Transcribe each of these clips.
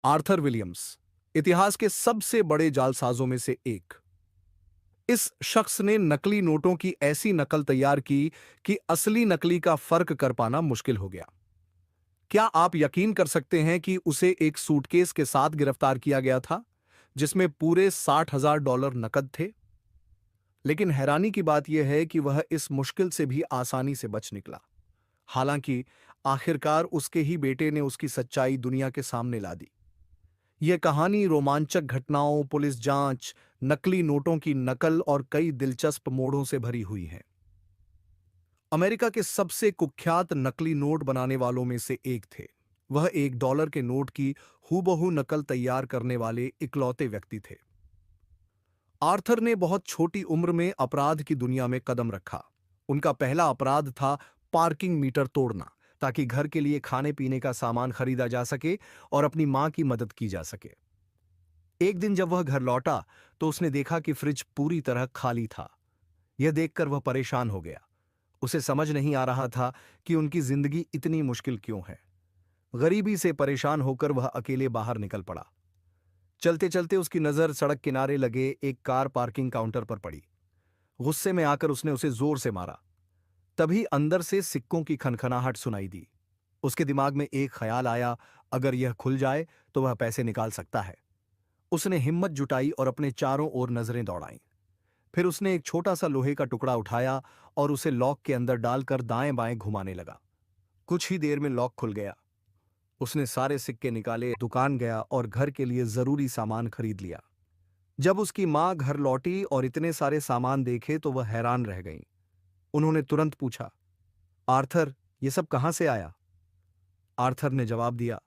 Arthur Williams, इतिहास के सबसे बड़े जालसाजों में से एक। इस शख्स ने नकली नोटों की ऐसी नकल तैयार की कि असली नकली का फर्क कर पाना मुश्किल हो गया। क्या आप यकीन कर सकते हैं कि उसे एक सूटकेस के साथ गिरफ्तार किया गया था जिसमें पूरे $60,000 नकद थे? लेकिन हैरानी की बात यह है कि वह इस मुश्किल से भी आसानी से बच निकला। हालांकि आखिरकार उसके ही बेटे ने उसकी सच्चाई दुनिया के सामने ला दी। यह कहानी रोमांचक घटनाओं, पुलिस जांच, नकली नोटों की नकल और कई दिलचस्प मोड़ों से भरी हुई है। अमेरिका के सबसे कुख्यात नकली नोट बनाने वालों में से एक थे। वह $1 के नोट की हूबहू नकल तैयार करने वाले इकलौते व्यक्ति थे। आर्थर ने बहुत छोटी उम्र में अपराध की दुनिया में कदम रखा। उनका पहला अपराध था पार्किंग मीटर तोड़ना, ताकि घर के लिए खाने पीने का सामान खरीदा जा सके और अपनी मां की मदद की जा सके। एक दिन जब वह घर लौटा तो उसने देखा कि फ्रिज पूरी तरह खाली था। यह देखकर वह परेशान हो गया। उसे समझ नहीं आ रहा था कि उनकी जिंदगी इतनी मुश्किल क्यों है। गरीबी से परेशान होकर वह अकेले बाहर निकल पड़ा। चलते चलते उसकी नजर सड़क किनारे लगे एक कार पार्किंग काउंटर पर पड़ी। गुस्से में आकर उसने उसे जोर से मारा। तभी अंदर से सिक्कों की खनखनाहट सुनाई दी। उसके दिमाग में एक ख्याल आया, अगर यह खुल जाए तो वह पैसे निकाल सकता है। उसने हिम्मत जुटाई और अपने चारों ओर नजरें दौड़ाईं। फिर उसने एक छोटा सा लोहे का टुकड़ा उठाया और उसे लॉक के अंदर डालकर दाएं बाएं घुमाने लगा। कुछ ही देर में लॉक खुल गया। उसने सारे सिक्के निकाले, दुकान गया और घर के लिए जरूरी सामान खरीद लिया। जब उसकी मां घर लौटी और इतने सारे सामान देखे तो वह हैरान रह गई। उन्होंने तुरंत पूछा, आर्थर, ये सब कहां से आया? आर्थर ने जवाब दिया,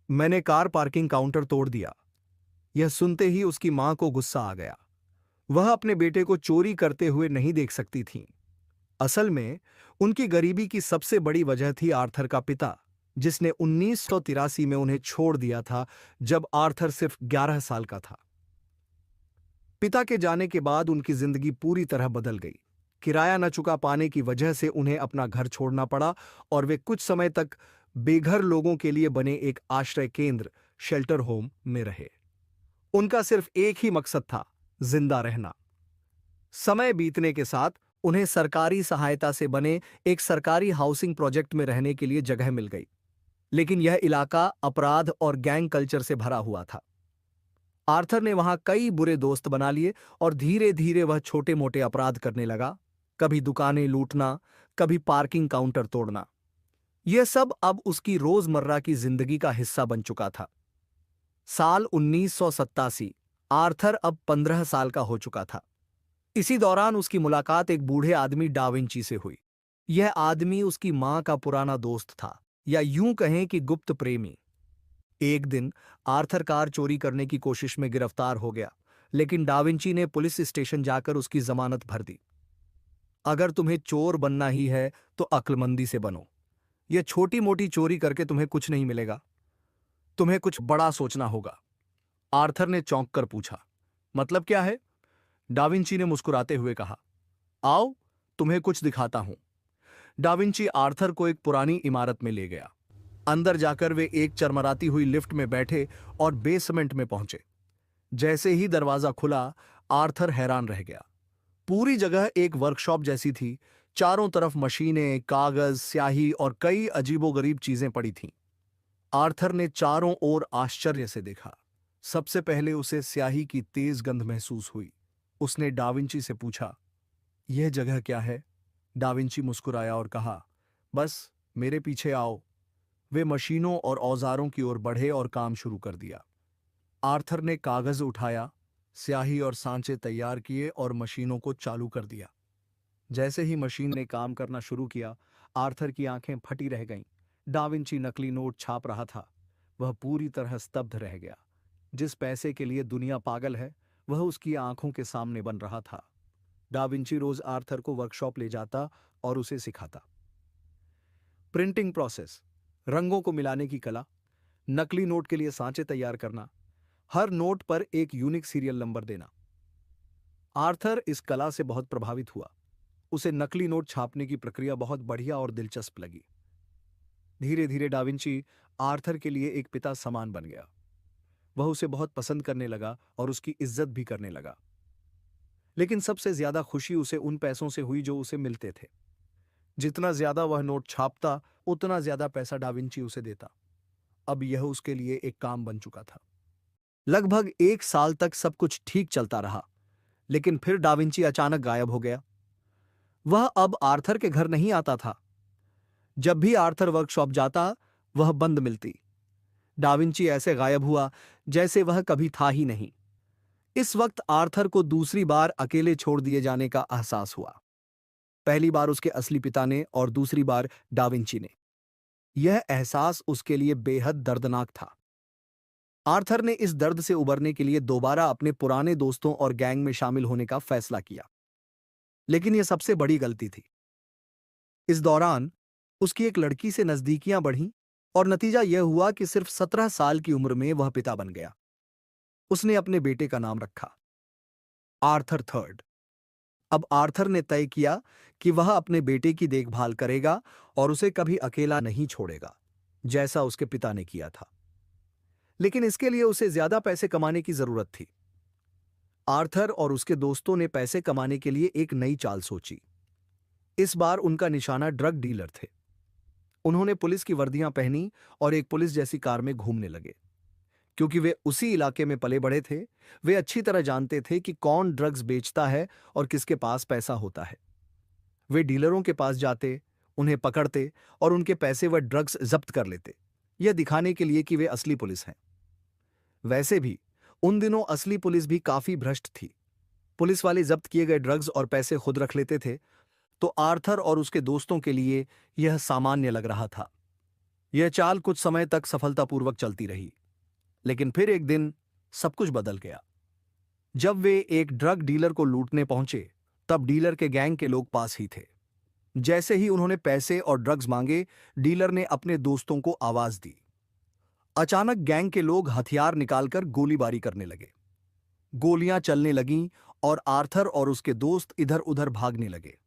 मैंने कार पार्किंग काउंटर तोड़ दिया। यह सुनते ही उसकी मां को गुस्सा आ गया। वह अपने बेटे को चोरी करते हुए नहीं देख सकती थीं। असल में उनकी गरीबी की सबसे बड़ी वजह थी आर्थर का पिता, जिसने 1983 में उन्हें छोड़ दिया था जब आर्थर सिर्फ 11 साल का था। पिता के जाने के बाद उनकी जिंदगी पूरी तरह बदल गई। किराया न चुका पाने की वजह से उन्हें अपना घर छोड़ना पड़ा और वे कुछ समय तक बेघर लोगों के लिए बने एक आश्रय केंद्र, शेल्टर होम में रहे। उनका सिर्फ एक ही मकसद था, जिंदा रहना। समय बीतने के साथ उन्हें सरकारी सहायता से बने एक सरकारी हाउसिंग प्रोजेक्ट में रहने के लिए जगह मिल गई। लेकिन यह इलाका अपराध और गैंग कल्चर से भरा हुआ था। आर्थर ने वहां कई बुरे दोस्त बना लिए और धीरे धीरे वह छोटे मोटे अपराध करने लगा। कभी दुकानें लूटना, कभी पार्किंग काउंटर तोड़ना। यह सब अब उसकी रोजमर्रा की जिंदगी का हिस्सा बन चुका था। साल 1987। आर्थर अब 15 साल का हो चुका था। इसी दौरान उसकी मुलाकात एक बूढ़े आदमी डा विंची से हुई। यह आदमी उसकी मां का पुराना दोस्त था, या यूं कहें कि गुप्त प्रेमी। एक दिन आर्थर कार चोरी करने की कोशिश में गिरफ्तार हो गया, लेकिन डा विंची ने पुलिस स्टेशन जाकर उसकी जमानत भर दी। अगर तुम्हें चोर बनना ही है तो अक्लमंदी से बनो। यह छोटी मोटी चोरी करके तुम्हें कुछ नहीं मिलेगा। तुम्हें कुछ बड़ा सोचना होगा। आर्थर ने चौंक कर पूछा, मतलब क्या है? डा विंची ने मुस्कुराते हुए कहा, आओ तुम्हें कुछ दिखाता हूं। डा विंची आर्थर को एक पुरानी इमारत में ले गया। अंदर जाकर वे एक चरमराती हुई लिफ्ट में बैठे और बेसमेंट में पहुंचे। जैसे ही दरवाजा खुला, आर्थर हैरान रह गया। पूरी जगह एक वर्कशॉप जैसी थी। चारों तरफ मशीनें, कागज, स्याही और कई अजीबोगरीब चीजें पड़ी थीं। आर्थर ने चारों ओर आश्चर्य से देखा। सबसे पहले उसे स्याही की तेज गंध महसूस हुई। उसने डा विंची से पूछा, यह जगह क्या है? डा विंची मुस्कुराया और कहा, बस मेरे पीछे आओ। वे मशीनों और औजारों की ओर बढ़े और काम शुरू कर दिया। आर्थर ने कागज उठाया, स्याही और सांचे तैयार किए और मशीनों को चालू कर दिया। जैसे ही मशीन ने काम करना शुरू किया, आर्थर की आंखें फटी रह गईं। डा विंची नकली नोट छाप रहा था। वह पूरी तरह स्तब्ध रह गया। जिस पैसे के लिए दुनिया पागल है, वह उसकी आंखों के सामने बन रहा था। डा विंची रोज आर्थर को वर्कशॉप ले जाता और उसे सिखाता। प्रिंटिंग प्रोसेस, रंगों को मिलाने की कला, नकली नोट के लिए सांचे तैयार करना, हर नोट पर एक यूनिक सीरियल नंबर देना। आर्थर इस कला से बहुत प्रभावित हुआ। उसे नकली नोट छापने की प्रक्रिया बहुत बढ़िया और दिलचस्प लगी। धीरे धीरे डा विंची आर्थर के लिए एक पिता समान बन गया। वह उसे बहुत पसंद करने लगा और उसकी इज्जत भी करने लगा। लेकिन सबसे ज्यादा खुशी उसे उन पैसों से हुई जो उसे मिलते थे। जितना ज्यादा वह नोट छापता, उतना ज्यादा पैसा डाविंची उसे देता। अब यह उसके लिए एक काम बन चुका था। लगभग 1 साल तक सब कुछ ठीक चलता रहा, लेकिन फिर डाविंची अचानक गायब हो गया। वह अब आर्थर के घर नहीं आता था। जब भी आर्थर वर्कशॉप जाता, वह बंद मिलती। डाविंची ऐसे गायब हुआ जैसे वह कभी था ही नहीं। इस वक्त आर्थर को दूसरी बार अकेले छोड़ दिए जाने का एहसास हुआ। पहली बार उसके असली पिता ने और दूसरी बार डाविंची ने। यह एहसास उसके लिए बेहद दर्दनाक था। आर्थर ने इस दर्द से उबरने के लिए दोबारा अपने पुराने दोस्तों और गैंग में शामिल होने का फैसला किया। लेकिन यह सबसे बड़ी गलती थी। इस दौरान उसकी एक लड़की से नजदीकियां बढ़ीं और नतीजा यह हुआ कि सिर्फ 17 साल की उम्र में वह पिता बन गया। उसने अपने बेटे का नाम रखा आर्थर थर्ड। अब आर्थर ने तय किया कि वह अपने बेटे की देखभाल करेगा और उसे कभी अकेला नहीं छोड़ेगा, जैसा उसके पिता ने किया था। लेकिन इसके लिए उसे ज्यादा पैसे कमाने की जरूरत थी। आर्थर और उसके दोस्तों ने पैसे कमाने के लिए एक नई चाल सोची। इस बार उनका निशाना ड्रग डीलर थे। उन्होंने पुलिस की वर्दियां पहनी और एक पुलिस जैसी कार में घूमने लगे। क्योंकि वे उसी इलाके में पले बढ़े थे, वे अच्छी तरह जानते थे कि कौन ड्रग्स बेचता है और किसके पास पैसा होता है। वे डीलरों के पास जाते, उन्हें पकड़ते और उनके पैसे व ड्रग्स जब्त कर लेते, यह दिखाने के लिए कि वे असली पुलिस हैं। वैसे भी उन दिनों असली पुलिस भी काफी भ्रष्ट थी। पुलिस वाले जब्त किए गए ड्रग्स और पैसे खुद रख लेते थे, तो आर्थर और उसके दोस्तों के लिए यह सामान्य लग रहा था। यह चाल कुछ समय तक सफलतापूर्वक चलती रही, लेकिन फिर एक दिन सब कुछ बदल गया। जब वे एक ड्रग डीलर को लूटने पहुंचे, तब डीलर के गैंग के लोग पास ही थे। जैसे ही उन्होंने पैसे और ड्रग्स मांगे, डीलर ने अपने दोस्तों को आवाज दी। अचानक गैंग के लोग हथियार निकालकर गोलीबारी करने लगे। गोलियां चलने लगीं और आर्थर और उसके दोस्त इधर उधर भागने लगे।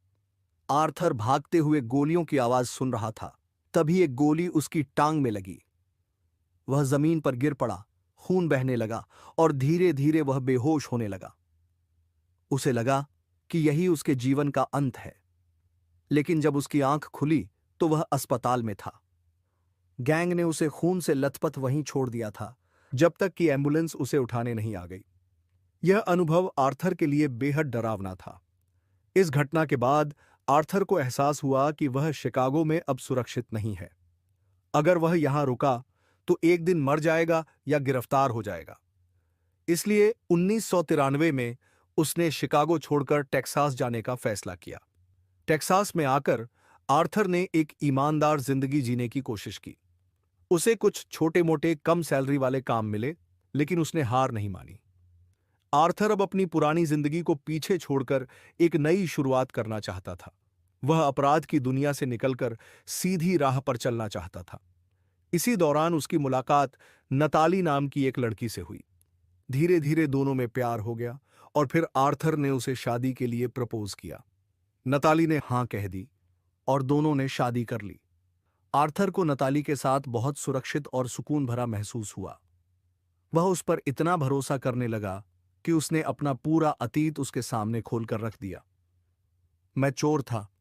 आर्थर भागते हुए गोलियों की आवाज सुन रहा था। तभी एक गोली उसकी टांग में लगी। वह जमीन पर गिर पड़ा, खून बहने लगा और धीरे धीरे वह बेहोश होने लगा। उसे लगा कि यही उसके जीवन का अंत है। लेकिन जब उसकी आंख खुली तो वह अस्पताल में था। गैंग ने उसे खून से लथपथ वहीं छोड़ दिया था, जब तक कि एम्बुलेंस उसे उठाने नहीं आ गई। यह अनुभव आर्थर के लिए बेहद डरावना था। इस घटना के बाद आर्थर को एहसास हुआ कि वह शिकागो में अब सुरक्षित नहीं है। अगर वह यहां रुका तो एक दिन मर जाएगा या गिरफ्तार हो जाएगा। इसलिए 1993 में उसने शिकागो छोड़कर टेक्सास जाने का फैसला किया। टेक्सास में आकर आर्थर ने एक ईमानदार जिंदगी जीने की कोशिश की। उसे कुछ छोटे-मोटे कम सैलरी वाले काम मिले, लेकिन उसने हार नहीं मानी। आर्थर अब अपनी पुरानी जिंदगी को पीछे छोड़कर एक नई शुरुआत करना चाहता था। वह अपराध की दुनिया से निकलकर सीधी राह पर चलना चाहता था। इसी दौरान उसकी मुलाकात नताली नाम की एक लड़की से हुई। धीरे धीरे दोनों में प्यार हो गया और फिर आर्थर ने उसे शादी के लिए प्रपोज किया। नताली ने हां कह दी और दोनों ने शादी कर ली। आर्थर को नताली के साथ बहुत सुरक्षित और सुकून भरा महसूस हुआ। वह उस पर इतना भरोसा करने लगा कि उसने अपना पूरा अतीत उसके सामने खोलकर रख दिया। मैं चोर था,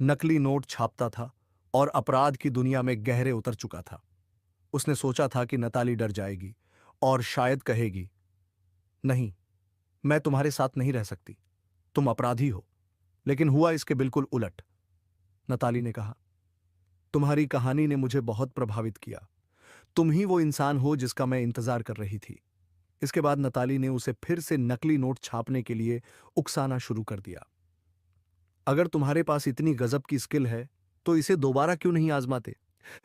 नकली नोट छापता था और अपराध की दुनिया में गहरे उतर चुका था। उसने सोचा था कि नताली डर जाएगी और शायद कहेगी, नहीं, मैं तुम्हारे साथ नहीं रह सकती, तुम अपराधी हो। लेकिन हुआ इसके बिल्कुल उलट। नताली ने कहा, तुम्हारी कहानी ने मुझे बहुत प्रभावित किया। तुम ही वो इंसान हो जिसका मैं इंतजार कर रही थी। इसके बाद नताली ने उसे फिर से नकली नोट छापने के लिए उकसाना शुरू कर दिया। अगर तुम्हारे पास इतनी गजब की स्किल है, तो इसे दोबारा क्यों नहीं आजमाते?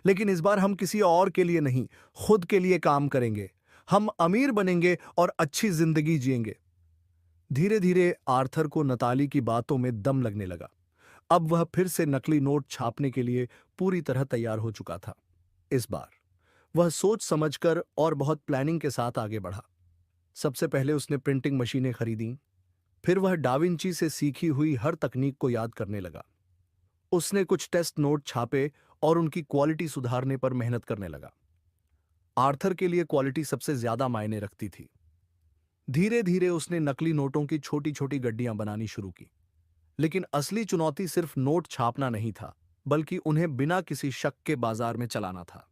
लेकिन इस बार हम किसी और के लिए नहीं, खुद के लिए काम करेंगे। हम अमीर बनेंगे और अच्छी जिंदगी जिएंगे। धीरे धीरे आर्थर को नताली की बातों में दम लगने लगा। अब वह फिर से नकली नोट छापने के लिए पूरी तरह तैयार हो चुका था। इस बार वह सोच समझकर और बहुत प्लानिंग के साथ आगे बढ़ा। सबसे पहले उसने प्रिंटिंग मशीनें खरीदी। फिर वह डाविंची से सीखी हुई हर तकनीक को याद करने लगा। उसने कुछ टेस्ट नोट छापे और उनकी क्वालिटी सुधारने पर मेहनत करने लगा। आर्थर के लिए क्वालिटी सबसे ज्यादा मायने रखती थी। धीरे धीरे उसने नकली नोटों की छोटी छोटी गड्डियां बनानी शुरू की। लेकिन असली चुनौती सिर्फ नोट छापना नहीं था, बल्कि उन्हें बिना किसी शक के बाजार में चलाना था।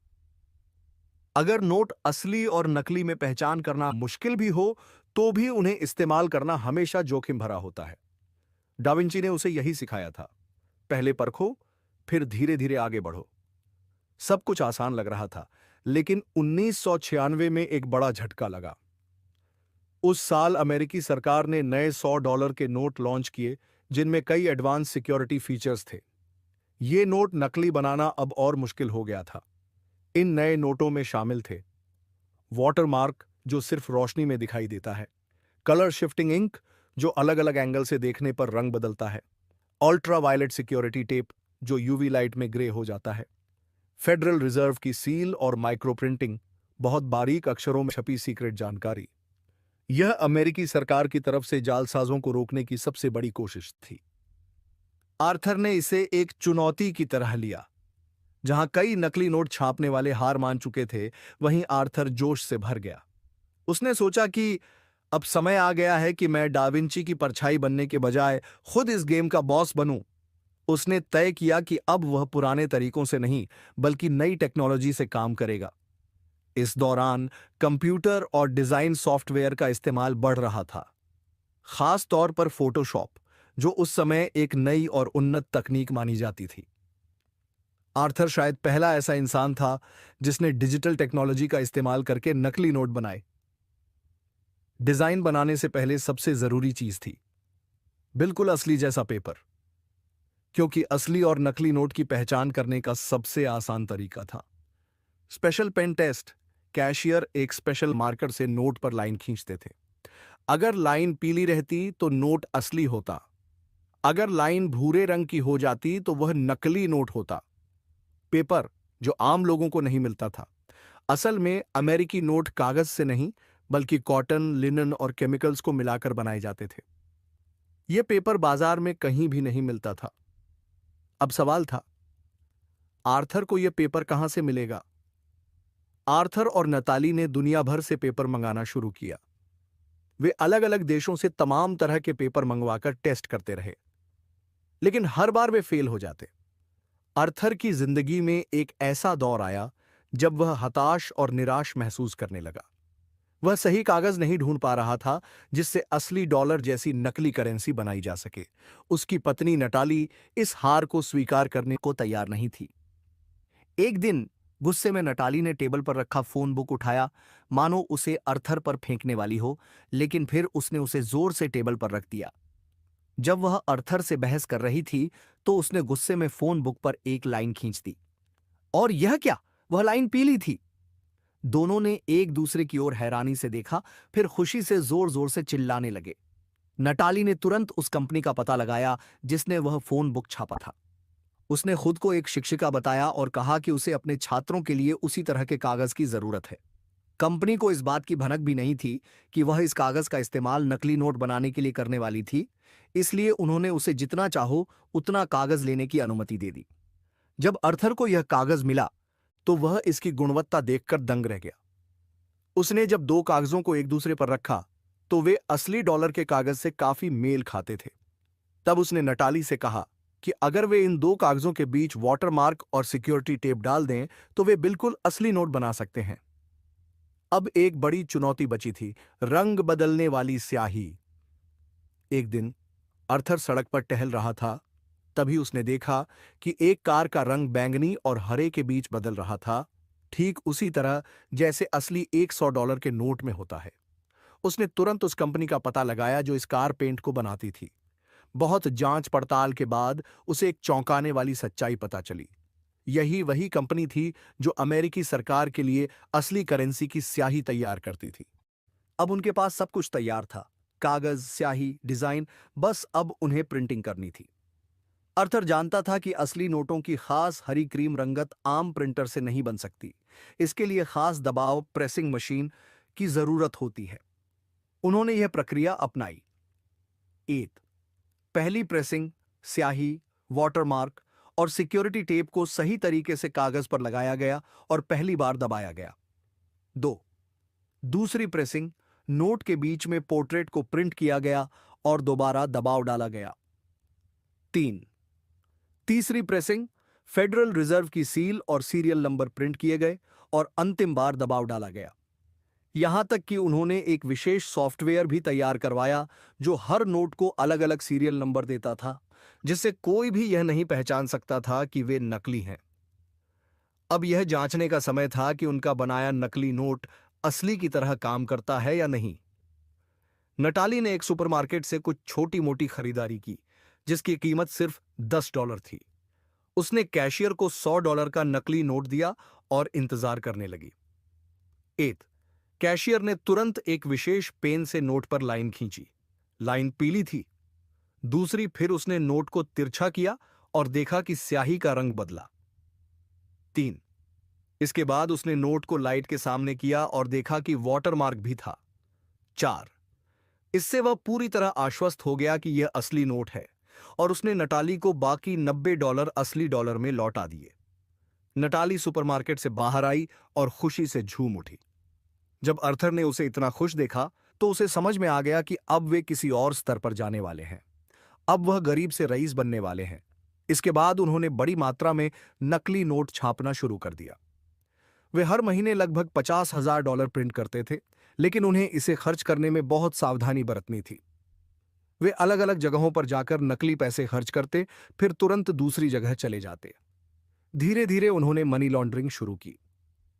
अगर नोट असली और नकली में पहचान करना मुश्किल भी हो, तो भी उन्हें इस्तेमाल करना हमेशा जोखिम भरा होता है। डाविंची ने उसे यही सिखाया था, पहले परखो, फिर धीरे धीरे आगे बढ़ो। सब कुछ आसान लग रहा था, लेकिन 1996 में एक बड़ा झटका लगा। उस साल अमेरिकी सरकार ने नए $100 के नोट लॉन्च किए, जिनमें कई एडवांस सिक्योरिटी फीचर्स थे। ये नोट नकली बनाना अब और मुश्किल हो गया था। इन नए नोटों में शामिल थे वाटरमार्क, जो सिर्फ रोशनी में दिखाई देता है, कलर शिफ्टिंग इंक, जो अलग अलग एंगल से देखने पर रंग बदलता है, अल्ट्रा वायलेट सिक्योरिटी टेप, जो यूवी लाइट में ग्रे हो जाता है, फेडरल रिजर्व की सील और माइक्रो प्रिंटिंग, बहुत बारीक अक्षरों में छपी सीक्रेट जानकारी। यह अमेरिकी सरकार की तरफ से जालसाजों को रोकने की सबसे बड़ी कोशिश थी। आर्थर ने इसे एक चुनौती की तरह लिया। जहां कई नकली नोट छापने वाले हार मान चुके थे, वहीं आर्थर जोश से भर गया। उसने सोचा कि अब समय आ गया है कि मैं डाविंची की परछाई बनने के बजाय खुद इस गेम का बॉस बनूं। उसने तय किया कि अब वह पुराने तरीकों से नहीं, बल्कि नई टेक्नोलॉजी से काम करेगा। इस दौरान कंप्यूटर और डिजाइन सॉफ्टवेयर का इस्तेमाल बढ़ रहा था, खास तौर पर फोटोशॉप, जो उस समय एक नई और उन्नत तकनीक मानी जाती थी। आर्थर शायद पहला ऐसा इंसान था जिसने डिजिटल टेक्नोलॉजी का इस्तेमाल करके नकली नोट बनाए। डिजाइन बनाने से पहले सबसे जरूरी चीज थी बिल्कुल असली जैसा पेपर, क्योंकि असली और नकली नोट की पहचान करने का सबसे आसान तरीका था स्पेशल पेन टेस्ट। कैशियर एक स्पेशल मार्कर से नोट पर लाइन खींचते थे। अगर लाइन पीली रहती तो नोट असली होता, अगर लाइन भूरे रंग की हो जाती तो वह नकली नोट होता। पेपर जो आम लोगों को नहीं मिलता था। असल में अमेरिकी नोट कागज से नहीं, बल्कि कॉटन, लिनन और केमिकल्स को मिलाकर बनाए जाते थे। यह पेपर बाजार में कहीं भी नहीं मिलता था। अब सवाल था, आर्थर को यह पेपर कहां से मिलेगा? आर्थर और नताली ने दुनिया भर से पेपर मंगाना शुरू किया। वे अलग अलग देशों से तमाम तरह के पेपर मंगवाकर टेस्ट करते रहे, लेकिन हर बार वे फेल हो जाते। आर्थर की जिंदगी में एक ऐसा दौर आया जब वह हताश और निराश महसूस करने लगा। वह सही कागज नहीं ढूंढ पा रहा था जिससे असली डॉलर जैसी नकली करेंसी बनाई जा सके। उसकी पत्नी नटाली इस हार को स्वीकार करने को तैयार नहीं थी। एक दिन गुस्से में नटाली ने टेबल पर रखा फोन बुक उठाया, मानो उसे आर्थर पर फेंकने वाली हो, लेकिन फिर उसने उसे जोर से टेबल पर रख दिया। जब वह आर्थर से बहस कर रही थी, तो उसने गुस्से में फोन बुक पर एक लाइन खींच दी। और यह क्या? वह लाइन पीली थी। दोनों ने एक दूसरे की ओर हैरानी से देखा, फिर खुशी से जोर जोर से चिल्लाने लगे। नटाली ने तुरंत उस कंपनी का पता लगाया जिसने वह फोन बुक छापा था। उसने खुद को एक शिक्षिका बताया और कहा कि उसे अपने छात्रों के लिए उसी तरह के कागज की जरूरत है। कंपनी को इस बात की भनक भी नहीं थी कि वह इस कागज का इस्तेमाल नकली नोट बनाने के लिए करने वाली थी, इसलिए उन्होंने उसे जितना चाहो उतना कागज लेने की अनुमति दे दी। जब आर्थर को यह कागज मिला, तो वह इसकी गुणवत्ता देखकर दंग रह गया। उसने जब दो कागजों को एक दूसरे पर रखा, तो वे असली डॉलर के कागज से काफी मेल खाते थे। तब उसने नटाली से कहा कि अगर वे इन दो कागजों के बीच वाटरमार्क और सिक्योरिटी टेप डाल दें, तो वे बिल्कुल असली नोट बना सकते हैं। अब एक बड़ी चुनौती बची थी, रंग बदलने वाली स्याही। एक दिन आर्थर सड़क पर टहल रहा था, तभी उसने देखा कि एक कार का रंग बैंगनी और हरे के बीच बदल रहा था, ठीक उसी तरह जैसे असली $100 के नोट में होता है। उसने तुरंत उस कंपनी का पता लगाया जो इस कार पेंट को बनाती थी। बहुत जांच पड़ताल के बाद उसे एक चौंकाने वाली सच्चाई पता चली। यही वही कंपनी थी जो अमेरिकी सरकार के लिए असली करेंसी की स्याही तैयार करती थी। अब उनके पास सब कुछ तैयार था, कागज, स्याही, डिजाइन, बस अब उन्हें प्रिंटिंग करनी थी। आर्थर जानता था कि असली नोटों की खास हरी क्रीम रंगत आम प्रिंटर से नहीं बन सकती। इसके लिए खास दबाव प्रेसिंग मशीन की जरूरत होती है। उन्होंने यह प्रक्रिया अपनाई। एक, पहली प्रेसिंग, स्याही, वाटरमार्क और सिक्योरिटी टेप को सही तरीके से कागज पर लगाया गया और पहली बार दबाया गया। 2. दूसरी प्रेसिंग, नोट के बीच में पोर्ट्रेट को प्रिंट किया गया और दोबारा दबाव डाला गया। 3. तीसरी प्रेसिंग, फेडरल रिजर्व की सील और सीरियल नंबर प्रिंट किए गए और अंतिम बार दबाव डाला गया। यहां तक कि उन्होंने एक विशेष सॉफ्टवेयर भी तैयार करवाया जो हर नोट को अलग अलग सीरियल नंबर देता था, जिससे कोई भी यह नहीं पहचान सकता था कि वे नकली हैं। अब यह जांचने का समय था कि उनका बनाया नकली नोट असली की तरह काम करता है या नहीं। नटाली ने एक सुपरमार्केट से कुछ छोटी मोटी खरीदारी की, जिसकी कीमत सिर्फ $10 थी। उसने कैशियर को $100 का नकली नोट दिया और इंतजार करने लगी। 8. कैशियर ने तुरंत एक विशेष पेन से नोट पर लाइन खींची। लाइन पीली थी। दूसरी फिर उसने नोट को तिरछा किया और देखा कि स्याही का रंग बदला। 3. इसके बाद उसने नोट को लाइट के सामने किया और देखा कि वाटरमार्क भी था। 4. इससे वह पूरी तरह आश्वस्त हो गया कि यह असली नोट है और उसने नटाली को बाकी $90 असली डॉलर में लौटा दिए। नटाली सुपरमार्केट से बाहर आई और खुशी से झूम उठी। जब अर्थर ने उसे इतना खुश देखा तो उसे समझ में आ गया कि अब वे किसी और स्तर पर जाने वाले हैं। अब वह गरीब से रईस बनने वाले हैं। इसके बाद उन्होंने बड़ी मात्रा में नकली नोट छापना शुरू कर दिया। वे हर महीने लगभग $50,000 प्रिंट करते थे, लेकिन उन्हें इसे खर्च करने में बहुत सावधानी बरतनी थी। वे अलग अलग जगहों पर जाकर नकली पैसे खर्च करते, फिर तुरंत दूसरी जगह चले जाते। धीरे धीरे उन्होंने मनी लॉन्ड्रिंग शुरू की।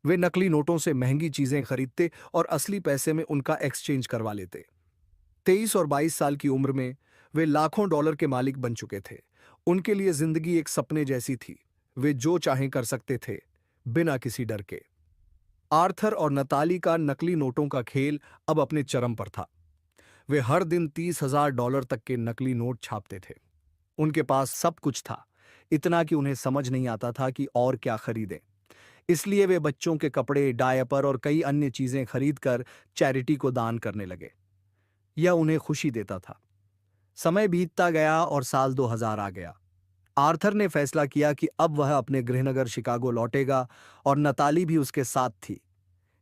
वे नकली नोटों से महंगी चीजें खरीदते और असली पैसे में उनका एक्सचेंज करवा लेते। 23 और 22 साल की उम्र में वे लाखों डॉलर के मालिक बन चुके थे। उनके लिए जिंदगी एक सपने जैसी थी। वे जो चाहें कर सकते थे, बिना किसी डर के। आर्थर और नताली का नकली नोटों का खेल अब अपने चरम पर था। वे हर दिन $30,000 तक के नकली नोट छापते थे। उनके पास सब कुछ था, इतना कि उन्हें समझ नहीं आता था कि और क्या खरीदें। इसलिए वे बच्चों के कपड़े, डायपर और कई अन्य चीजें खरीदकर चैरिटी को दान करने लगे। यह उन्हें खुशी देता था। समय बीतता गया और साल 2000 आ गया। आर्थर ने फैसला किया कि अब वह अपने गृहनगर शिकागो लौटेगा और नताली भी उसके साथ थी।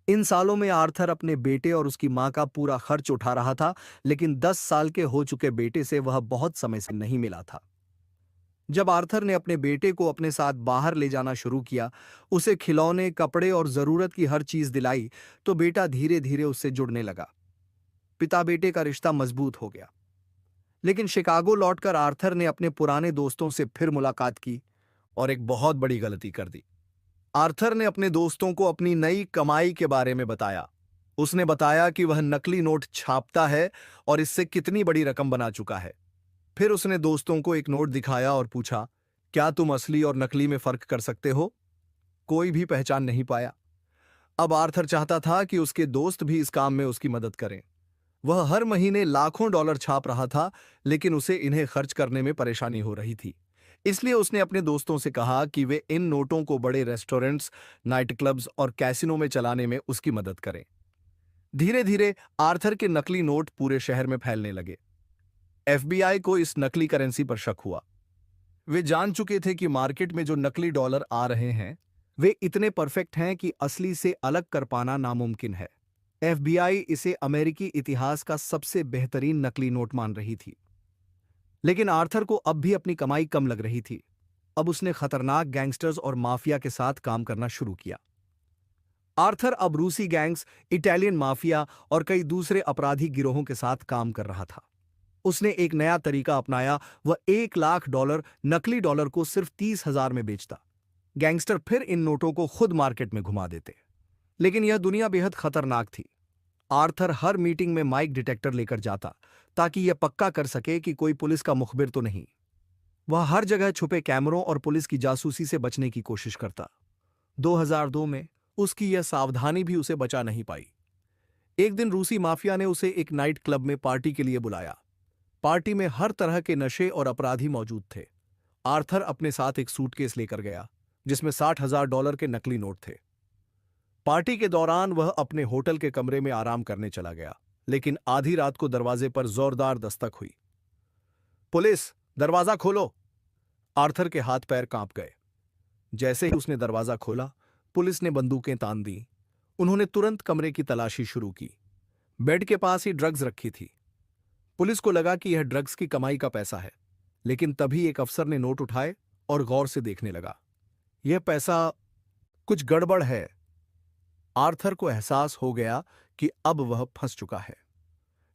इन सालों में आर्थर अपने बेटे और उसकी मां का पूरा खर्च उठा रहा था, लेकिन 10 साल के हो चुके बेटे से वह बहुत समय से नहीं मिला था। जब आर्थर ने अपने बेटे को अपने साथ बाहर ले जाना शुरू किया, उसे खिलौने, कपड़े और जरूरत की हर चीज दिलाई, तो बेटा धीरे धीरे उससे जुड़ने लगा। पिता बेटे का रिश्ता मजबूत हो गया। लेकिन शिकागो लौटकर आर्थर ने अपने पुराने दोस्तों से फिर मुलाकात की और एक बहुत बड़ी गलती कर दी। आर्थर ने अपने दोस्तों को अपनी नई कमाई के बारे में बताया। उसने बताया कि वह नकली नोट छापता है और इससे कितनी बड़ी रकम बना चुका है। फिर उसने दोस्तों को एक नोट दिखाया और पूछा, क्या तुम असली और नकली में फर्क कर सकते हो? कोई भी पहचान नहीं पाया। अब आर्थर चाहता था कि उसके दोस्त भी इस काम में उसकी मदद करें। वह हर महीने लाखों डॉलर छाप रहा था, लेकिन उसे इन्हें खर्च करने में परेशानी हो रही थी। इसलिए उसने अपने दोस्तों से कहा कि वे इन नोटों को बड़े रेस्टोरेंट्स, नाइट क्लब्स और कैसिनो में चलाने में उसकी मदद करें। धीरे धीरे आर्थर के नकली नोट पूरे शहर में फैलने लगे। एफबीआई को इस नकली करेंसी पर शक हुआ। वे जान चुके थे कि मार्केट में जो नकली डॉलर आ रहे हैं, वे इतने परफेक्ट हैं कि असली से अलग कर पाना नामुमकिन है। एफबीआई इसे अमेरिकी इतिहास का सबसे बेहतरीन नकली नोट मान रही थी। लेकिन आर्थर को अब भी अपनी कमाई कम लग रही थी। अब उसने खतरनाक गैंगस्टर्स और माफिया के साथ काम करना शुरू किया। आर्थर अब रूसी गैंग्स, इटालियन माफिया और कई दूसरे अपराधी गिरोहों के साथ काम कर रहा था। उसने एक नया तरीका अपनाया। वह $1,00,000 नकली डॉलर को सिर्फ 30,000 में बेचता। गैंगस्टर फिर इन नोटों को खुद मार्केट में घुमा देते। लेकिन यह दुनिया बेहद खतरनाक थी। आर्थर हर मीटिंग में माइक डिटेक्टर लेकर जाता, ताकि यह पक्का कर सके कि कोई पुलिस का मुखबिर तो नहीं। वह हर जगह छुपे कैमरों और पुलिस की जासूसी से बचने की कोशिश करता। 2002 में उसकी यह सावधानी भी उसे बचा नहीं पाई। एक दिन रूसी माफिया ने उसे एक नाइट क्लब में पार्टी के लिए बुलाया। पार्टी में हर तरह के नशे और अपराधी मौजूद थे। आर्थर अपने साथ एक सूटकेस लेकर गया, जिसमें $60,000 के नकली नोट थे। पार्टी के दौरान वह अपने होटल के कमरे में आराम करने चला गया, लेकिन आधी रात को दरवाजे पर जोरदार दस्तक हुई। पुलिस, दरवाजा खोलो! आर्थर के हाथ पैर कांप गए। जैसे ही उसने दरवाजा खोला, पुलिस ने बंदूकें तान दी। उन्होंने तुरंत कमरे की तलाशी शुरू की। बेड के पास ही ड्रग्स रखी थी। पुलिस को लगा कि यह ड्रग्स की कमाई का पैसा है, लेकिन तभी एक अफसर ने नोट उठाए और गौर से देखने लगा। यह पैसा, कुछ गड़बड़ है। आर्थर को एहसास हो गया कि अब वह फंस चुका है।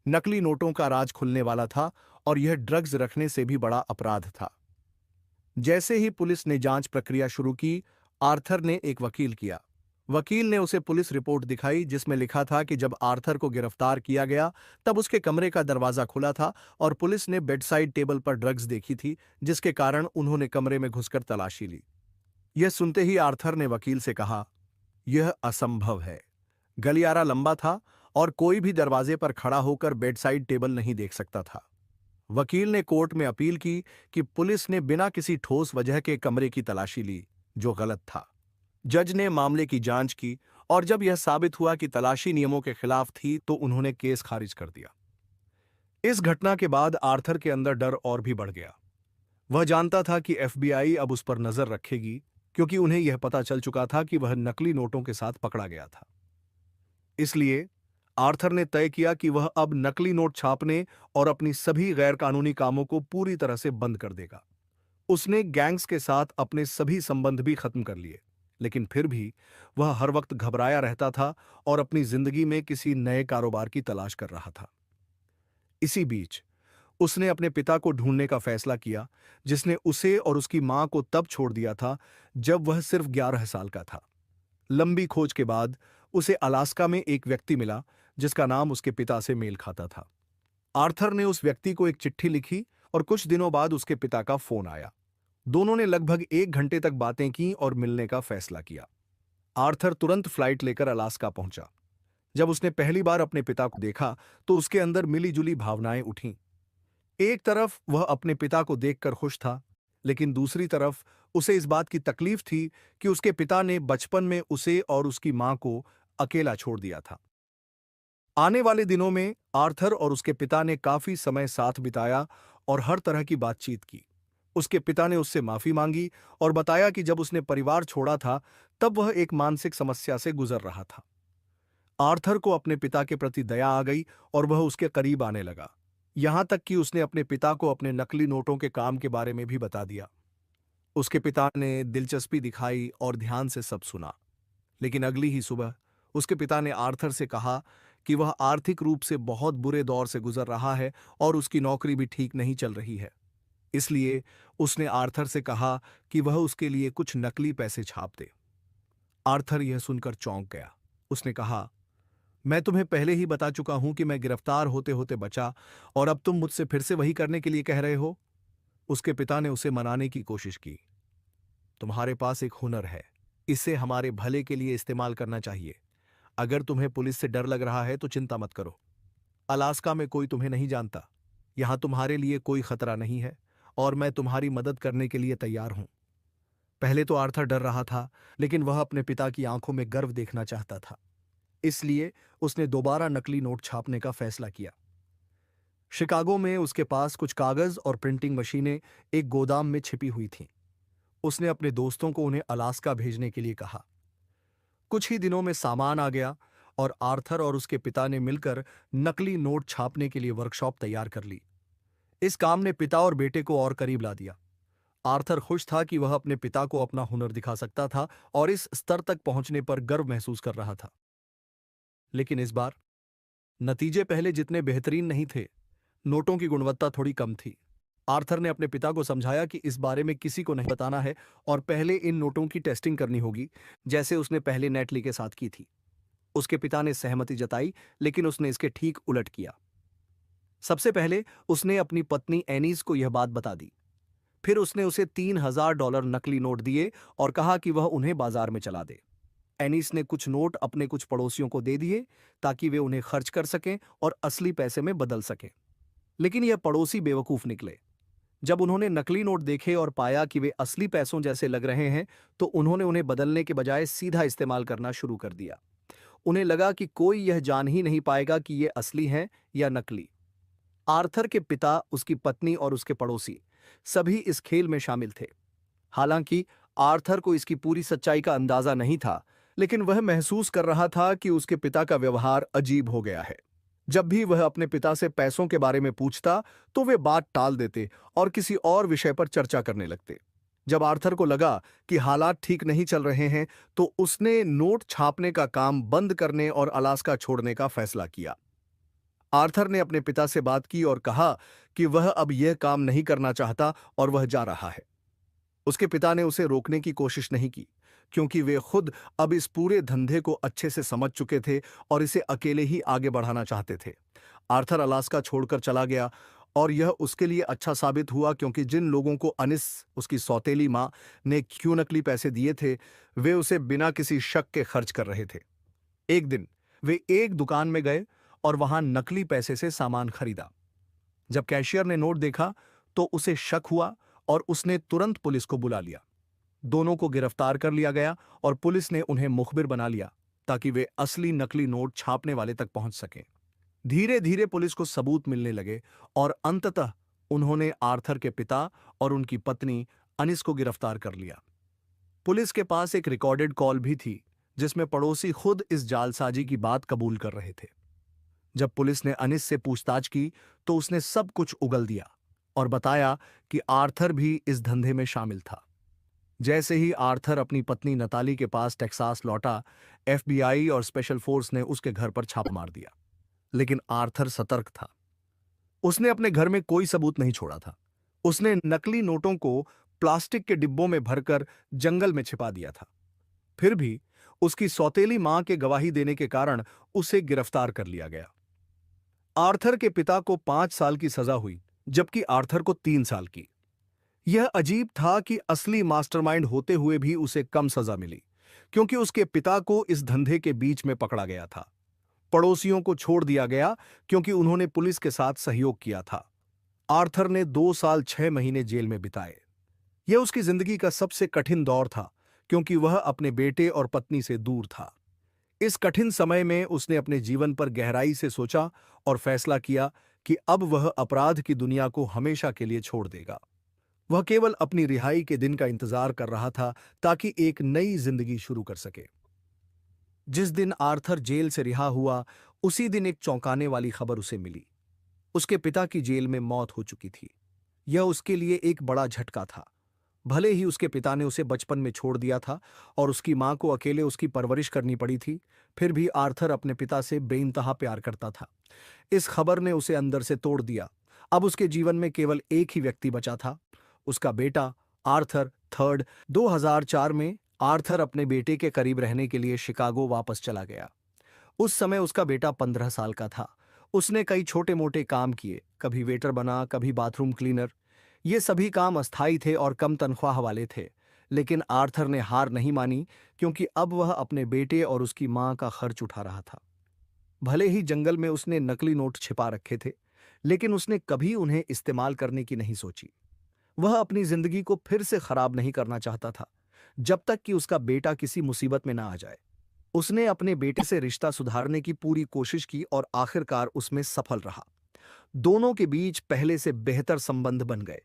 नकली नोटों का राज खुलने वाला था और यह ड्रग्स रखने से भी बड़ा अपराध था। जैसे ही पुलिस ने जांच प्रक्रिया शुरू की, आर्थर ने एक वकील किया। वकील ने उसे पुलिस रिपोर्ट दिखाई जिसमें लिखा था कि जब आर्थर को गिरफ्तार किया गया तब उसके कमरे का दरवाजा खुला था और पुलिस ने बेडसाइड टेबल पर ड्रग्स देखी थी, जिसके कारण उन्होंने कमरे में घुसकर तलाशी ली। यह सुनते ही आर्थर ने वकील से कहा, यह असंभव है। गलियारा लंबा था और कोई भी दरवाजे पर खड़ा होकर बेडसाइड टेबल नहीं देख सकता था। वकील ने कोर्ट में अपील की कि पुलिस ने बिना किसी ठोस वजह के कमरे की तलाशी ली, जो गलत था। जज ने मामले की जांच की और जब यह साबित हुआ कि तलाशी नियमों के खिलाफ थी तो उन्होंने केस खारिज कर दिया। इस घटना के बाद आर्थर के अंदर डर और भी बढ़ गया। वह जानता था कि एफबीआई अब उस पर नजर रखेगी, क्योंकि उन्हें यह पता चल चुका था कि वह नकली नोटों के साथ पकड़ा गया था। इसलिए आर्थर ने तय किया कि वह अब नकली नोट छापने और अपनी सभी गैरकानूनी कामों को पूरी तरह से बंद कर देगा। उसने गैंग्स के साथ अपने सभी संबंध भी खत्म कर लिए, लेकिन फिर भी वह हर वक्त घबराया रहता था और अपनी जिंदगी में किसी नए कारोबार की तलाश कर रहा था। इसी बीच उसने अपने पिता को ढूंढने का फैसला किया, जिसने उसे और उसकी मां को तब छोड़ दिया था जब वह सिर्फ 11 साल का था। लंबी खोज के बाद उसे अलास्का में एक व्यक्ति मिला जिसका नाम उसके पिता से मेल खाता था। आर्थर ने उस व्यक्ति को एक चिट्ठी लिखी और कुछ दिनों बाद उसके पिता का फोन आया। दोनों ने लगभग 1 घंटे तक बातें की और मिलने का फैसला किया। आर्थर तुरंत फ्लाइट लेकर अलास्का पहुंचा। जब उसने पहली बार अपने पिता को देखा तो उसके अंदर मिलीजुली भावनाएं उठीं। एक तरफ वह अपने पिता को देखकर खुश था, लेकिन दूसरी तरफ उसे इस बात की तकलीफ थी कि उसके पिता ने बचपन में उसे और उसकी मां को अकेला छोड़ दिया था। आने वाले दिनों में आर्थर और उसके पिता ने काफी समय साथ बिताया और हर तरह की बातचीत की। उसके पिता ने उससे माफी मांगी और बताया कि जब उसने परिवार छोड़ा था तब वह एक मानसिक समस्या से गुजर रहा था। आर्थर को अपने पिता के प्रति दया आ गई और वह उसके करीब आने लगा, यहां तक कि उसने अपने पिता को अपने नकली नोटों के काम के बारे में भी बता दिया। उसके पिता ने दिलचस्पी दिखाई और ध्यान से सब सुना, लेकिन अगली ही सुबह उसके पिता ने आर्थर से कहा कि वह आर्थिक रूप से बहुत बुरे दौर से गुजर रहा है और उसकी नौकरी भी ठीक नहीं चल रही है। इसलिए उसने आर्थर से कहा कि वह उसके लिए कुछ नकली पैसे छाप दे। आर्थर यह सुनकर चौंक गया। उसने कहा, मैं तुम्हें पहले ही बता चुका हूं कि मैं गिरफ्तार होते होते बचा और अब तुम मुझसे फिर से वही करने के लिए कह रहे हो। उसके पिता ने उसे मनाने की कोशिश की। तुम्हारे पास एक हुनर है, इसे हमारे भले के लिए इस्तेमाल करना चाहिए। अगर तुम्हें पुलिस से डर लग रहा है तो चिंता मत करो। अलास्का में कोई तुम्हें नहीं जानता। यहां तुम्हारे लिए कोई खतरा नहीं है और मैं तुम्हारी मदद करने के लिए तैयार हूं। पहले तो आर्थर डर रहा था, लेकिन वह अपने पिता की आंखों में गर्व देखना चाहता था। इसलिए उसने दोबारा नकली नोट छापने का फैसला किया। शिकागो में उसके पास कुछ कागज और प्रिंटिंग मशीनें एक गोदाम में छिपी हुई थीं। उसने अपने दोस्तों को उन्हें अलास्का भेजने के लिए कहा। कुछ ही दिनों में सामान आ गया और आर्थर और उसके पिता ने मिलकर नकली नोट छापने के लिए वर्कशॉप तैयार कर ली। इस काम ने पिता और बेटे को और करीब ला दिया। आर्थर खुश था कि वह अपने पिता को अपना हुनर दिखा सकता था और इस स्तर तक पहुंचने पर गर्व महसूस कर रहा था। लेकिन इस बार नतीजे पहले जितने बेहतरीन नहीं थे। नोटों की गुणवत्ता थोड़ी कम थी। आर्थर ने अपने पिता को समझाया कि इस बारे में किसी को नहीं बताना है और पहले इन नोटों की टेस्टिंग करनी होगी, जैसे उसने पहले नेटली के साथ की थी। उसके पिता ने सहमति जताई, लेकिन उसने इसके ठीक उलट किया। सबसे पहले उसने अपनी पत्नी एनीस को यह बात बता दी। फिर उसने उसे $3000 नकली नोट दिए और कहा कि वह उन्हें बाजार में चला दे। एनीस ने कुछ नोट अपने कुछ पड़ोसियों को दे दिए ताकि वे उन्हें खर्च कर सकें और असली पैसे में बदल सकें। लेकिन यह पड़ोसी बेवकूफ निकले। जब उन्होंने नकली नोट देखे और पाया कि वे असली पैसों जैसे लग रहे हैं, तो उन्होंने उन्हें बदलने के बजाय सीधा इस्तेमाल करना शुरू कर दिया। उन्हें लगा कि कोई यह जान ही नहीं पाएगा कि ये असली हैं या नकली। आर्थर के पिता, उसकी पत्नी और उसके पड़ोसी सभी इस खेल में शामिल थे। हालांकि आर्थर को इसकी पूरी सच्चाई का अंदाजा नहीं था, लेकिन वह महसूस कर रहा था कि उसके पिता का व्यवहार अजीब हो गया है। जब भी वह अपने पिता से पैसों के बारे में पूछता, तो वे बात टाल देते और किसी और विषय पर चर्चा करने लगते। जब आर्थर को लगा कि हालात ठीक नहीं चल रहे हैं, तो उसने नोट छापने का काम बंद करने और अलास्का छोड़ने का फैसला किया। आर्थर ने अपने पिता से बात की और कहा कि वह अब यह काम नहीं करना चाहता और वह जा रहा है। उसके पिता ने उसे रोकने की कोशिश नहीं की, क्योंकि वे खुद अब इस पूरे धंधे को अच्छे से समझ चुके थे और इसे अकेले ही आगे बढ़ाना चाहते थे। आर्थर अलास्का छोड़कर चला गया और यह उसके लिए अच्छा साबित हुआ, क्योंकि जिन लोगों को अनिस, उसकी सौतेली मां, ने क्यों नकली पैसे दिए थे, वे उसे बिना किसी शक के खर्च कर रहे थे। एक दिन वे एक दुकान में गए और वहां नकली पैसे से सामान खरीदा। जब कैशियर ने नोट देखा, तो उसे शक हुआ और उसने तुरंत पुलिस को बुला लिया। दोनों को गिरफ्तार कर लिया गया और पुलिस ने उन्हें मुखबिर बना लिया, ताकि वे असली नकली नोट छापने वाले तक पहुंच सकें। धीरे धीरे पुलिस को सबूत मिलने लगे और अंततः उन्होंने आर्थर के पिता और उनकी पत्नी अनिस को गिरफ्तार कर लिया। पुलिस के पास एक रिकॉर्डेड कॉल भी थी, जिसमें पड़ोसी खुद इस जालसाजी की बात कबूल कर रहे थे। जब पुलिस ने अनिस से पूछताछ की, तो उसने सब कुछ उगल दिया और बताया कि आर्थर भी इस धंधे में शामिल था। जैसे ही आर्थर अपनी पत्नी नताली के पास टेक्सास लौटा, एफबीआई और स्पेशल फोर्स ने उसके घर पर छापा मार दिया। लेकिन आर्थर सतर्क था। उसने अपने घर में कोई सबूत नहीं छोड़ा था। उसने नकली नोटों को प्लास्टिक के डिब्बों में भरकर जंगल में छिपा दिया था। फिर भी उसकी सौतेली मां के गवाही देने के कारण उसे गिरफ्तार कर लिया गया। आर्थर के पिता को 5 साल की सजा हुई, जबकि आर्थर को 3 साल की। यह अजीब था कि असली मास्टरमाइंड होते हुए भी उसे कम सजा मिली, क्योंकि उसके पिता को इस धंधे के बीच में पकड़ा गया था। पड़ोसियों को छोड़ दिया गया, क्योंकि उन्होंने पुलिस के साथ सहयोग किया था। आर्थर ने 2 साल 6 महीने जेल में बिताए। यह उसकी जिंदगी का सबसे कठिन दौर था, क्योंकि वह अपने बेटे और पत्नी से दूर था। इस कठिन समय में उसने अपने जीवन पर गहराई से सोचा और फैसला किया कि अब वह अपराध की दुनिया को हमेशा के लिए छोड़ देगा। वह केवल अपनी रिहाई के दिन का इंतजार कर रहा था, ताकि एक नई जिंदगी शुरू कर सके। जिस दिन आर्थर जेल से रिहा हुआ, उसी दिन एक चौंकाने वाली खबर उसे मिली। उसके पिता की जेल में मौत हो चुकी थी। यह उसके लिए एक बड़ा झटका था। भले ही उसके पिता ने उसे बचपन में छोड़ दिया था और उसकी मां को अकेले उसकी परवरिश करनी पड़ी थी, फिर भी आर्थर अपने पिता से बेइंतहा प्यार करता था। इस खबर ने उसे अंदर से तोड़ दिया। अब उसके जीवन में केवल एक ही व्यक्ति बचा था, उसका बेटा आर्थर थर्ड। 2004 में आर्थर अपने बेटे के करीब रहने के लिए शिकागो वापस चला गया। उस समय उसका बेटा 15 साल का था। उसने कई छोटे मोटे काम किए, कभी वेटर बना, कभी बाथरूम क्लीनर। ये सभी काम अस्थायी थे और कम तनख्वाह वाले थे। लेकिन आर्थर ने हार नहीं मानी, क्योंकि अब वह अपने बेटे और उसकी मां का खर्च उठा रहा था। भले ही जंगल में उसने नकली नोट छिपा रखे थे, लेकिन उसने कभी उन्हें इस्तेमाल करने की नहीं सोची। वह अपनी जिंदगी को फिर से खराब नहीं करना चाहता था, जब तक कि उसका बेटा किसी मुसीबत में ना आ जाए। उसने अपने बेटे से रिश्ता सुधारने की पूरी कोशिश की और आखिरकार उसमें सफल रहा। दोनों के बीच पहले से बेहतर संबंध बन गए।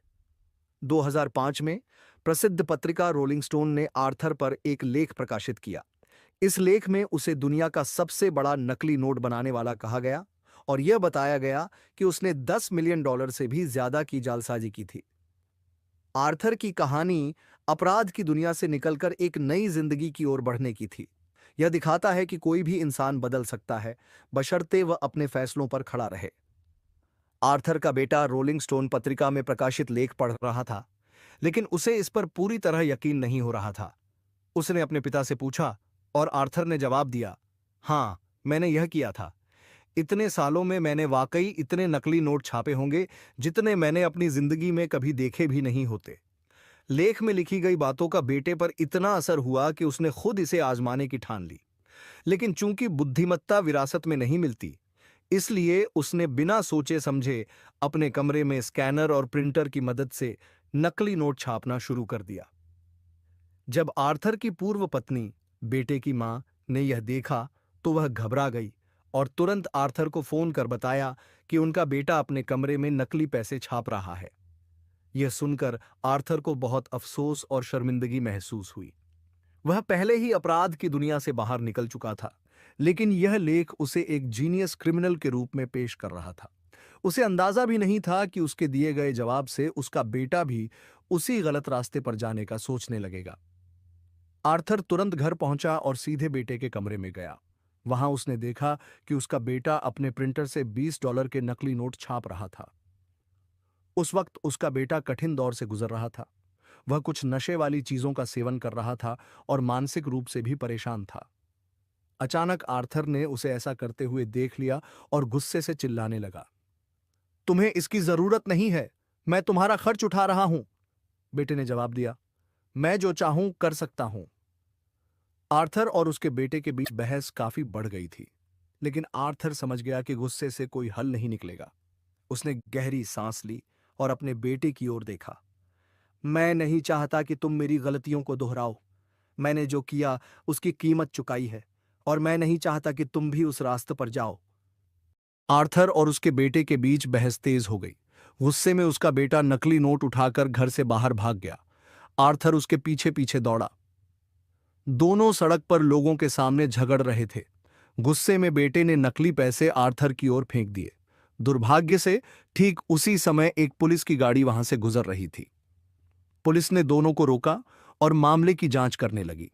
2005 में प्रसिद्ध पत्रिका रोलिंग स्टोन ने आर्थर पर एक लेख प्रकाशित किया। इस लेख में उसे दुनिया का सबसे बड़ा नकली नोट बनाने वाला कहा गया और यह बताया गया कि उसने $10 मिलियन से भी ज्यादा की जालसाजी की थी। आर्थर की कहानी अपराध की दुनिया से निकलकर एक नई जिंदगी की ओर बढ़ने की थी। यह दिखाता है कि कोई भी इंसान बदल सकता है, बशर्ते वह अपने फैसलों पर खड़ा रहे। आर्थर का बेटा रोलिंग स्टोन पत्रिका में प्रकाशित लेख पढ़ रहा था, लेकिन उसे इस पर पूरी तरह यकीन नहीं हो रहा था। उसने अपने पिता से पूछा और आर्थर ने जवाब दिया, हाँ, मैंने यह किया था। इतने सालों में मैंने वाकई इतने नकली नोट छापे होंगे जितने मैंने अपनी जिंदगी में कभी देखे भी नहीं होते। लेख में लिखी गई बातों का बेटे पर इतना असर हुआ कि उसने खुद इसे आजमाने की ठान ली। लेकिन चूंकि बुद्धिमत्ता विरासत में नहीं मिलती, इसलिए उसने बिना सोचे समझे अपने कमरे में स्कैनर और प्रिंटर की मदद से नकली नोट छापना शुरू कर दिया। जब आर्थर की पूर्व पत्नी, बेटे की मां, ने यह देखा, तो वह घबरा गई और तुरंत आर्थर को फोन कर बताया कि उनका बेटा अपने कमरे में नकली पैसे छाप रहा है। यह सुनकर आर्थर को बहुत अफसोस और शर्मिंदगी महसूस हुई। वह पहले ही अपराध की दुनिया से बाहर निकल चुका था, लेकिन यह लेख उसे एक जीनियस क्रिमिनल के रूप में पेश कर रहा था। उसे अंदाजा भी नहीं था कि उसके दिए गए जवाब से उसका बेटा भी उसी गलत रास्ते पर जाने का सोचने लगेगा। आर्थर तुरंत घर पहुंचा और सीधे बेटे के कमरे में गया। वहां उसने देखा कि उसका बेटा अपने प्रिंटर से $20 के नकली नोट छाप रहा था। उस वक्त उसका बेटा कठिन दौर से गुजर रहा था। वह कुछ नशे वाली चीजों का सेवन कर रहा था और मानसिक रूप से भी परेशान था। अचानक आर्थर ने उसे ऐसा करते हुए देख लिया और गुस्से से चिल्लाने लगा। तुम्हें इसकी जरूरत नहीं है, मैं तुम्हारा खर्च उठा रहा हूं। बेटे ने जवाब दिया, मैं जो चाहूं कर सकता हूं। आर्थर और उसके बेटे के बीच बहस काफी बढ़ गई थी, लेकिन आर्थर समझ गया कि गुस्से से कोई हल नहीं निकलेगा। उसने गहरी सांस ली और अपने बेटे की ओर देखा। मैं नहीं चाहता कि तुम मेरी गलतियों को दोहराओ। मैंने जो किया उसकी कीमत चुकाई है और मैं नहीं चाहता कि तुम भी उस रास्ते पर जाओ। आर्थर और उसके बेटे के बीच बहस तेज हो गई। गुस्से में उसका बेटा नकली नोट उठाकर घर से बाहर भाग गया। आर्थर उसके पीछे पीछे दौड़ा। दोनों सड़क पर लोगों के सामने झगड़ रहे थे। गुस्से में बेटे ने नकली पैसे आर्थर की ओर फेंक दिए। दुर्भाग्य से ठीक उसी समय एक पुलिस की गाड़ी वहां से गुजर रही थी। पुलिस ने दोनों को रोका और मामले की जांच करने लगी।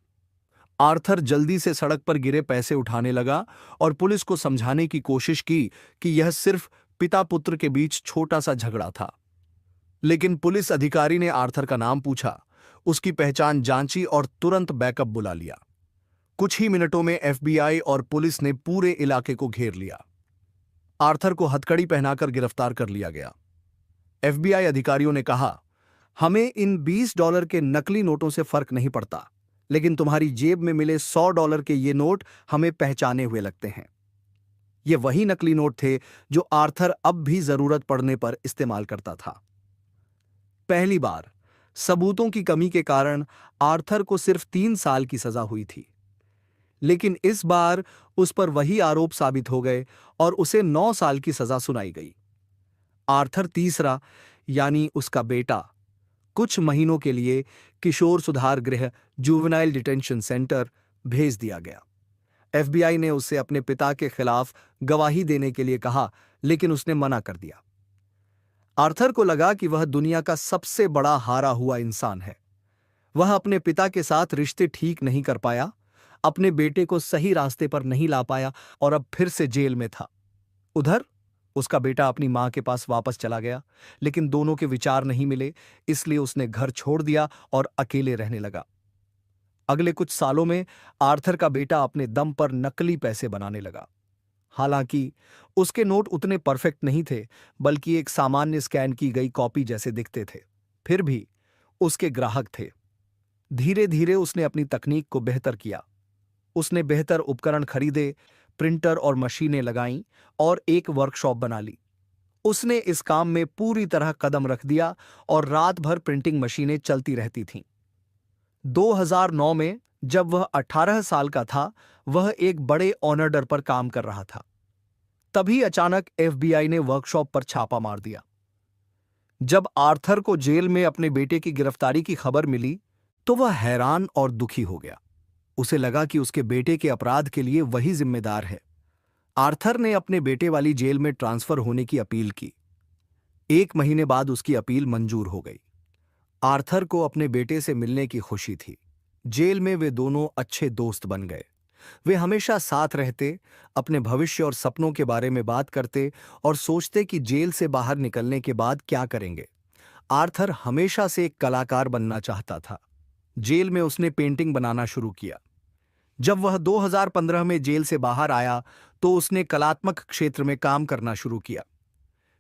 आर्थर जल्दी से सड़क पर गिरे पैसे उठाने लगा और पुलिस को समझाने की कोशिश की कि यह सिर्फ पिता पुत्र के बीच छोटा सा झगड़ा था। लेकिन पुलिस अधिकारी ने आर्थर का नाम पूछा, उसकी पहचान जांची और तुरंत बैकअप बुला लिया। कुछ ही मिनटों में एफबीआई और पुलिस ने पूरे इलाके को घेर लिया। आर्थर को हथकड़ी पहनाकर गिरफ्तार कर लिया गया। एफबीआई अधिकारियों ने कहा, हमें इन $20 के नकली नोटों से फर्क नहीं पड़ता, लेकिन तुम्हारी जेब में मिले $100 के ये नोट हमें पहचाने हुए लगते हैं। ये वही नकली नोट थे जो आर्थर अब भी जरूरत पड़ने पर इस्तेमाल करता था। पहली बार सबूतों की कमी के कारण आर्थर को सिर्फ 3 साल की सजा हुई थी, लेकिन इस बार उस पर वही आरोप साबित हो गए और उसे 9 साल की सजा सुनाई गई। आर्थर तीसरा, यानी उसका बेटा, कुछ महीनों के लिए किशोर सुधार गृह जुवेनाइल डिटेंशन सेंटर भेज दिया गया। एफबीआई ने उसे अपने पिता के खिलाफ गवाही देने के लिए कहा, लेकिन उसने मना कर दिया। आर्थर को लगा कि वह दुनिया का सबसे बड़ा हारा हुआ इंसान है। वह अपने पिता के साथ रिश्ते ठीक नहीं कर पाया, अपने बेटे को सही रास्ते पर नहीं ला पाया और अब फिर से जेल में था। उधर उसका बेटा अपनी मां के पास वापस चला गया, लेकिन दोनों के विचार नहीं मिले, इसलिए उसने घर छोड़ दिया और अकेले रहने लगा। अगले कुछ सालों में आर्थर का बेटा अपने दम पर नकली पैसे बनाने लगा। हालांकि उसके नोट उतने परफेक्ट नहीं थे, बल्कि एक सामान्य स्कैन की गई कॉपी जैसे दिखते थे। फिर भी उसके ग्राहक थे। धीरे धीरे उसने अपनी तकनीक को बेहतर किया। उसने बेहतर उपकरण खरीदे, प्रिंटर और मशीनें लगाईं और एक वर्कशॉप बना ली। उसने इस काम में पूरी तरह कदम रख दिया और रात भर प्रिंटिंग मशीनें चलती रहती थीं। 2009 में जब वह 18 साल का था, वह एक बड़े ऑर्डर पर काम कर रहा था। तभी अचानक एफबीआई ने वर्कशॉप पर छापा मार दिया। जब आर्थर को जेल में अपने बेटे की गिरफ्तारी की खबर मिली, तो वह हैरान और दुखी हो गया। उसे लगा कि उसके बेटे के अपराध के लिए वही जिम्मेदार है। आर्थर ने अपने बेटे वाली जेल में ट्रांसफर होने की अपील की। 1 महीने बाद उसकी अपील मंजूर हो गई। आर्थर को अपने बेटे से मिलने की खुशी थी। जेल में वे दोनों अच्छे दोस्त बन गए। वे हमेशा साथ रहते, अपने भविष्य और सपनों के बारे में बात करते और सोचते कि जेल से बाहर निकलने के बाद क्या करेंगे। आर्थर हमेशा से एक कलाकार बनना चाहता था। जेल में उसने पेंटिंग बनाना शुरू किया। जब वह 2015 में जेल से बाहर आया, तो उसने कलात्मक क्षेत्र में काम करना शुरू किया।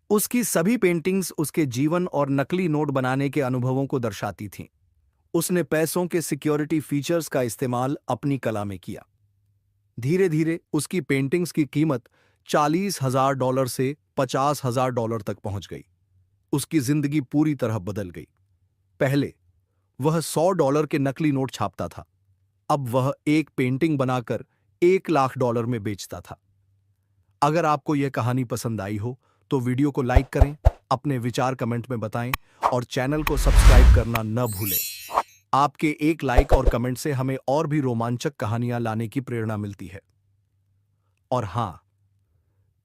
उसकी सभी पेंटिंग्स उसके जीवन और नकली नोट बनाने के अनुभवों को दर्शाती थीं। उसने पैसों के सिक्योरिटी फीचर्स का इस्तेमाल अपनी कला में किया। धीरे धीरे उसकी पेंटिंग्स की कीमत $40,000 से $50,000 तक पहुंच गई। उसकी जिंदगी पूरी तरह बदल गई। पहले वह $100 के नकली नोट छापता था, अब वह एक पेंटिंग बनाकर $1,00,000 में बेचता था। अगर आपको यह कहानी पसंद आई हो तो वीडियो को लाइक करें, अपने विचार कमेंट में बताएं और चैनल को सब्सक्राइब करना न भूलें। आपके एक लाइक और कमेंट से हमें और भी रोमांचक कहानियां लाने की प्रेरणा मिलती है। और हाँ,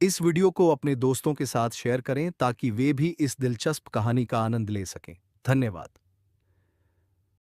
इस वीडियो को अपने दोस्तों के साथ शेयर करें ताकि वे भी इस दिलचस्प कहानी का आनंद ले सकें। धन्यवाद।